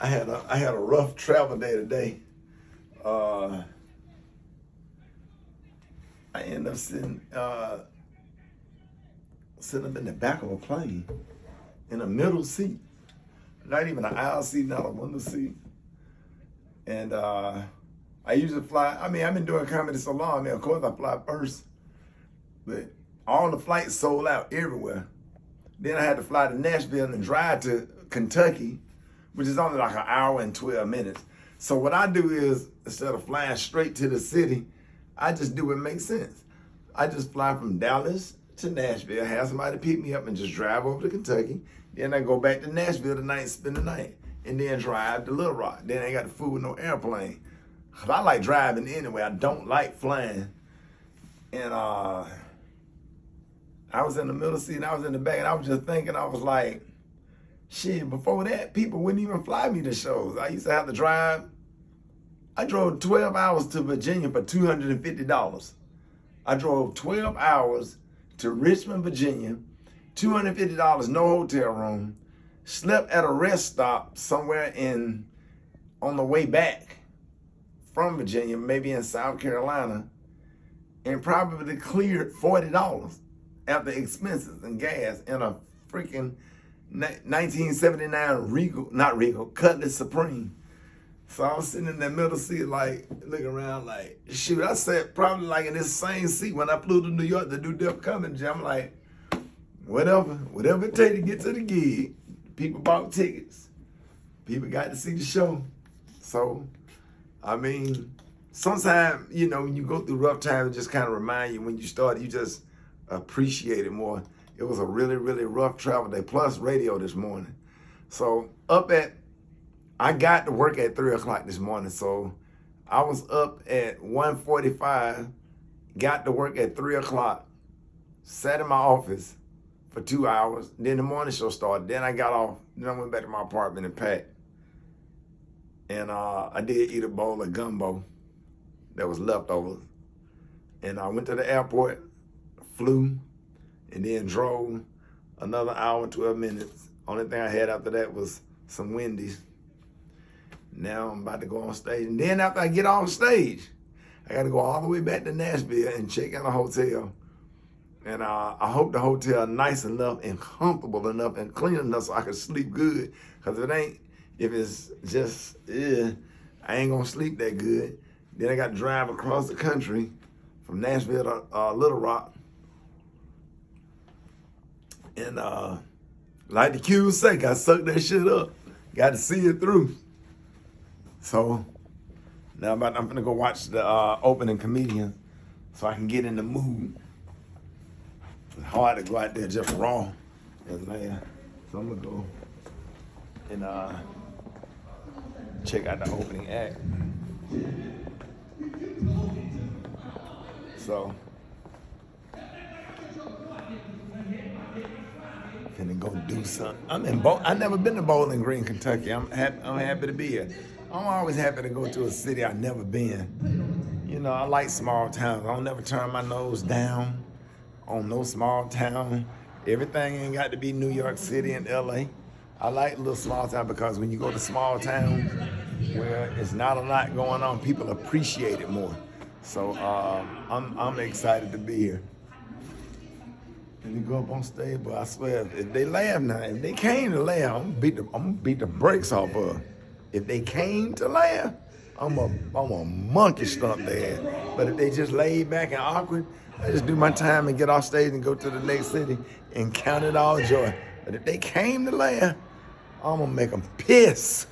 I had a rough travel day today. I ended up sitting up in the back of a plane in a middle seat, not even an aisle seat, not a window seat. And I usually fly. I mean, I've been doing comedy so long. I mean, of course I fly first, but all the flights sold out everywhere. Then I had to fly to Nashville and drive to Kentucky, which is only like an hour and 12 minutes. So what I do is, instead of flying straight to the city, I just do what makes sense. I just fly from Dallas to Nashville, have somebody pick me up and just drive over to Kentucky. Then I go back to Nashville tonight, spend the night, and then drive to Little Rock. Then I ain't got the food with no airplane. Cause I like driving anyway. I don't like flying. And I was in the middle seat and I was in the back and I was just thinking, I was like, shit, before that, people wouldn't even fly me to shows. I used to have to drive. I drove 12 hours to Virginia for $250. I drove 12 hours to Richmond, Virginia, $250, no hotel room, slept at a rest stop somewhere on the way back from Virginia, maybe in South Carolina, and probably cleared $40 after expenses and gas in a freaking 1979 Cutlass Supreme. So I was sitting in that middle seat, like, looking around like, shoot, I sat probably like in this same seat when I flew to New York to do Def Comedy Jam. I'm like, whatever it takes to get to the gig. People bought tickets. People got to see the show. So, I mean, sometimes, you know, when you go through rough times, it just kind of remind you when you started, you just appreciate it more. It was a really, really rough travel day, plus radio this morning. So I got to work at 3 o'clock this morning. So I was up at 1:45, got to work at 3 o'clock, sat in my office for 2 hours. Then the morning show started. Then I got off. Then I went back to my apartment and packed. And I did eat a bowl of gumbo that was leftovers. And I went to the airport, flew, and then drove another hour and 12 minutes. Only thing I had after that was some Wendy's. Now I'm about to go on stage. And then after I get off stage, I got to go all the way back to Nashville and check in a hotel. And I hope the hotel nice enough and comfortable enough and clean enough so I can sleep good. Because if it's just, I ain't going to sleep that good. Then I got to drive across the country from Nashville to Little Rock. And like the Q's say, I sucked that shit up. Got to see it through. So now I'm gonna go watch the opening comedian so I can get in the mood. It's hard to go out there just raw and laugh. So I'm gonna go and check out the opening act. So finna go do something. I've never been to Bowling Green, Kentucky. I'm happy to be here. I'm always happy to go to a city I've never been. You know, I like small towns. I don't never turn my nose down on no small town. Everything ain't got to be New York City and LA. I like little small town because when you go to small towns where it's not a lot going on, people appreciate it more. So I'm excited to be here. And you go up on stage, but I swear, if they laugh now, if they came to laugh, I'm gonna beat the brakes off of them. If they came to laugh, I'm a monkey stomp their ass. But if they just laid back and awkward, I just do my time and get off stage and go to the next city and count it all joy. But if they came to laugh, I'm gonna make them piss.